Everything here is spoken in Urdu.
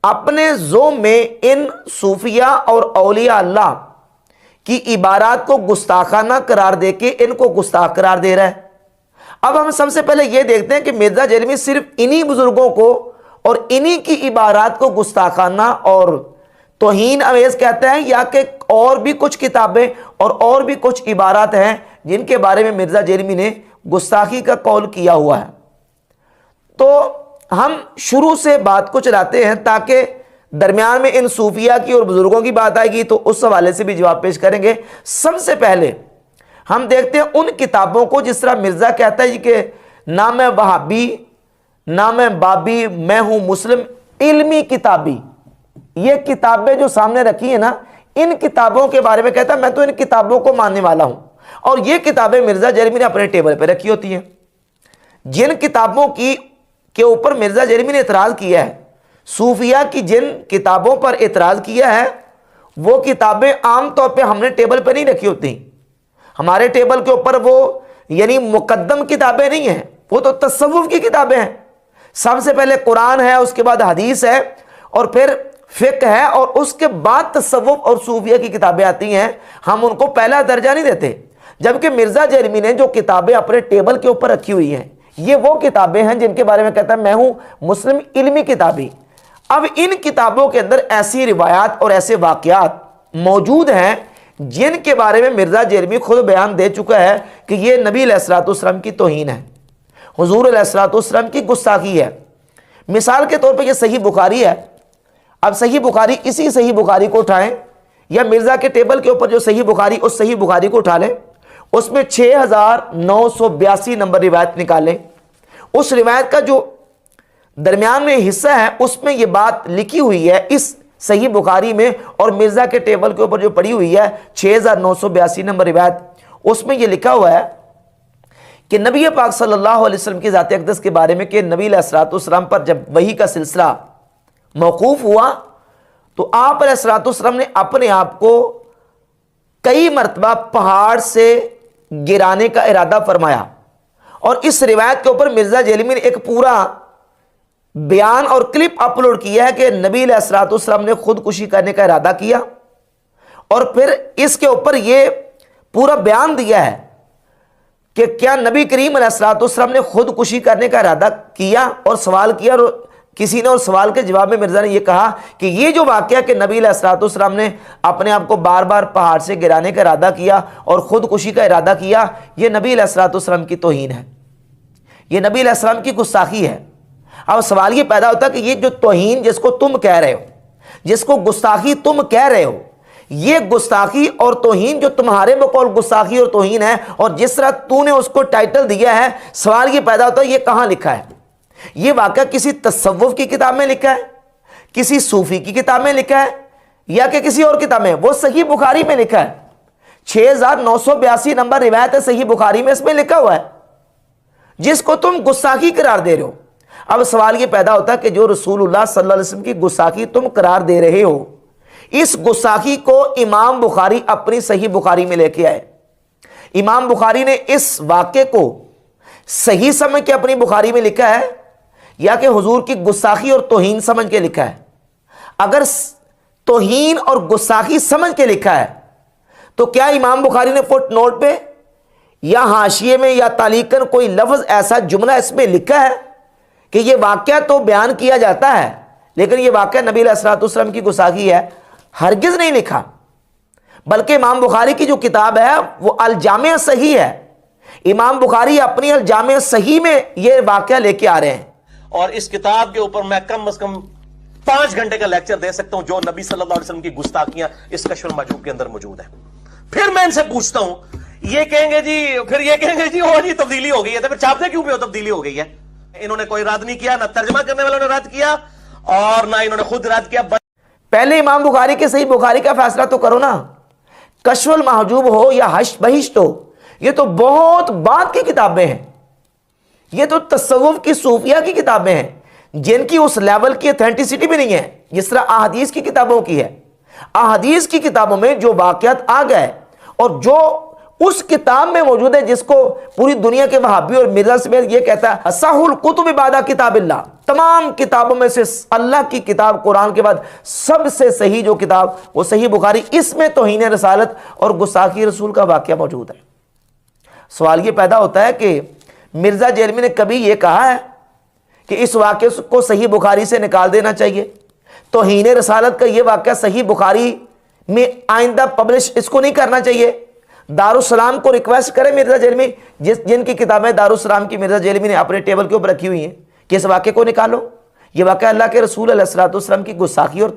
اپنے ذوم میں ان صوفیہ اور اولیاء اللہ کی عبارات کو گستاخانہ قرار دے کے ان کو گستاخ قرار دے رہا ہے۔ اب ہم سب سے پہلے یہ دیکھتے ہیں کہ مرزا جیلمی صرف انہی بزرگوں کو اور انہی کی عبارات کو گستاخانہ اور توہین آمیز کہتا ہے، یا کہ اور بھی کچھ کتابیں اور بھی کچھ عبارات ہیں جن کے بارے میں مرزا جیلمی نے گستاخی کا قول کیا ہوا ہے۔ تو ہم شروع سے بات کو چلاتے ہیں تاکہ درمیان میں ان صوفیہ کی اور بزرگوں کی بات آئے گی تو اس حوالے سے بھی جواب پیش کریں گے۔ سب سے پہلے ہم دیکھتے ہیں ان کتابوں کو جس طرح مرزا کہتا ہے کہ نہ میں وہابی نہ میں بابی، میں ہوں مسلم علمی کتابی۔ یہ کتابیں جو سامنے رکھی ہیں نا، ان کتابوں کے بارے میں کہتا ہے میں تو ان کتابوں کو ماننے والا ہوں، اور یہ کتابیں مرزا جیلمی نے اپنے ٹیبل پہ رکھی ہوتی ہیں۔ جن کتابوں کے اوپر مرزا جیلمی نے اعتراض کیا ہے، صوفیہ کی جن کتابوں پر اعتراض کیا ہے، وہ کتابیں عام طور پہ ہم نے ٹیبل پہ نہیں رکھی ہوتی۔ ہمارے ٹیبل کے اوپر وہ یعنی مقدم کتابیں نہیں ہیں، وہ تو تصوف کی کتابیں ہیں۔ سب سے پہلے قرآن ہے، اس کے بعد حدیث ہے، اور پھر فقہ ہے، اور اس کے بعد تصوف اور صوفیہ کی کتابیں آتی ہیں۔ ہم ان کو پہلا درجہ نہیں دیتے، جبکہ مرزا جیلمی نے جو کتابیں اپنے ٹیبل کے اوپر رکھی ہوئی ہیں، یہ وہ کتابیں ہیں جن کے بارے میں کہتا ہے میں ہوں مسلم علمی کتابی۔ اب ان کتابوں کے اندر ایسی روایات اور ایسے واقعات موجود ہیں جن کے بارے میں مرزا جیلمی خود بیان دے چکا ہے کہ یہ نبی علیہ الصلوۃ والسلام کی توہین ہے، حضور علیہ الصلوۃ والسلام کی گستاخی ہے۔ مثال کے طور پہ یہ صحیح بخاری ہے۔ اب صحیح بخاری، اسی صحیح بخاری کو اٹھائیں، یا مرزا کے ٹیبل کے اوپر جو صحیح بخاری، اس صحیح بخاری کو اٹھا لیں، اس میں 6982 نمبر روایت نکالیں۔ اس روایت کا جو درمیان میں حصہ ہے اس میں یہ بات لکھی ہوئی ہے اس صحیح بخاری میں، اور مرزا کے ٹیبل کے اوپر جو پڑی ہوئی ہے 6982 نمبر روایت، اس میں یہ لکھا ہوا ہے کہ نبی پاک صلی اللہ علیہ وسلم کی ذات اقدس کے بارے میں کہ نبی علیہ الصلوۃ والسلام پر جب وحی کا سلسلہ موقوف ہوا تو آپ علیہ الصلوۃ والسلام نے اپنے آپ کو کئی مرتبہ پہاڑ سے گرانے کا ارادہ فرمایا، اور اس روایت کے اوپر مرزا جیلمی نے ایک پورا بیان اور کلپ اپلوڈ کیا ہے کہ نبی علیہ الصلوۃ والسلام نے خودکشی کرنے کا ارادہ کیا، اور پھر اس کے اوپر یہ پورا بیان دیا ہے کہ کیا نبی کریم علیہ الصلوۃ والسلام نے خودکشی کرنے کا ارادہ کیا، اور سوال کیا، اور کسی نے اور سوال کے جواب میں مرزا نے یہ کہا کہ یہ جو واقعہ کہ نبی علیہ الصلوۃ والسلام نے اپنے آپ کو بار بار پہاڑ سے گرانے کا ارادہ کیا اور خودکشی کا ارادہ کیا، یہ نبی علیہ الصلوۃ والسلام کی توہین ہے، یہ نبی علیہ السلام کی گستاخی ہے۔ اب سوال یہ پیدا ہوتا ہے کہ یہ جو توہین جس کو تم کہہ رہے ہو، جس کو گستاخی تم کہہ رہے ہو، یہ گستاخی اور توہین جو تمہارے بقول گستاخی اور توہین ہے، اور جس طرح تو نے اس کو ٹائٹل دیا ہے، سوال یہ پیدا ہوتا ہے یہ کہاں لکھا ہے؟ یہ واقعہ کسی تصوف کی کتاب میں لکھا ہے، کسی صوفی کی کتاب میں لکھا ہے، یا کہ کسی اور کتاب میں؟ وہ صحیح بخاری میں لکھا ہے، 6982 نمبر روایت ہے صحیح بخاری میں، اس میں لکھا ہوا ہے، جس کو تم گستاخی قرار دے رہے ہو۔ اب سوال یہ پیدا ہوتا ہے کہ جو رسول اللہ صلی اللہ علیہ وسلم کی گستاخی تم قرار دے رہے ہو، اس گستاخی کو امام بخاری اپنی صحیح بخاری میں لے کے آئے۔ امام بخاری نے اس واقعے کو صحیح سمجھ کے اپنی بخاری میں لکھا ہے، یا کہ حضور کی گستاخی اور توہین سمجھ کے لکھا ہے؟ اگر توہین اور گستاخی سمجھ کے لکھا ہے تو کیا امام بخاری نے فٹ نوٹ پہ یا حاشیے میں یا تعلیقاً کوئی لفظ ایسا جملہ اس میں لکھا ہے کہ یہ واقعہ تو بیان کیا جاتا ہے لیکن یہ واقعہ نبی علیہ الصلوۃ والسلام کی گستاخی ہے؟ ہرگز نہیں لکھا۔ بلکہ امام بخاری کی جو کتاب ہے وہ الجامع صحیح ہے، امام بخاری اپنی الجامع صحیح میں یہ واقعہ لے کے آ رہے ہیں، اور اس کتاب کے اوپر میں کم از کم 5 گھنٹے کا لیکچر دے سکتا ہوں جو نبی صلی اللہ علیہ وسلم کی گستاخیاں اس کشف المحجوب کے اندر موجود ہیں۔ پھر میں ان سے پوچھتا ہوں، یہ کہیں گے جی، پھر یہ کہیں گے جی او جی تبدیلی ہو گئی ہے، تو پھر چھاپتے کیوں پہ تبدیلی ہو گئی ہے؟ انہوں نے کوئی رد نہیں کیا، نہ ترجمہ کرنے والوں نے رد کیا، اور نہ انہوں نے خود رد کیا۔ پہلے امام بخاری کے صحیح بخاری کا فیصلہ تو کرو نا، کشف المحجوب ہو یا حشر بہشت ہو، یہ تو بہت بعد کی کتابیں ہیں، یہ تو تصوف کی صوفیہ کی کتابیں ہیں جن کی اس لیول کی اتھینٹسٹی بھی نہیں ہے جس طرح احادیث کی کتابوں کی ہے۔ احادیث کی کتابوں میں جو واقعات آ گئے اور جو اس کتاب میں موجود ہے جس کو پوری دنیا کے وہابی اور مرزا سمیت یہ کہتا ہے اصح الکتب بعد کتاب اللہ، تمام کتابوں میں سے اللہ کی کتاب قرآن کے بعد سب سے صحیح جو کتاب وہ صحیح بخاری، اس میں توہین رسالت اور گستاخی رسول کا واقعہ موجود ہے۔ سوال یہ پیدا ہوتا ہے کہ مرزا جیلمی نے کبھی یہ کہا ہے کہ اس واقعے کو صحیح بخاری سے نکال دینا چاہیے؟ توہین رسالت کا یہ واقعہ صحیح بخاری میں آئندہ پبلش اس کو نہیں کرنا چاہیے؟ دارالسلام کو ریکویسٹ کرے مرزا جیلمی، جن کی کتابیں دارالسلام کی مرزا جیلمی نے اپنے ٹیبل کے اوپر رکھی ہوئی ہیں، کہ اس واقعے کو نکالو۔ یہ واقعہ اللہ کے رسول علیہ الصلوۃ والسلام کی گستاخی اور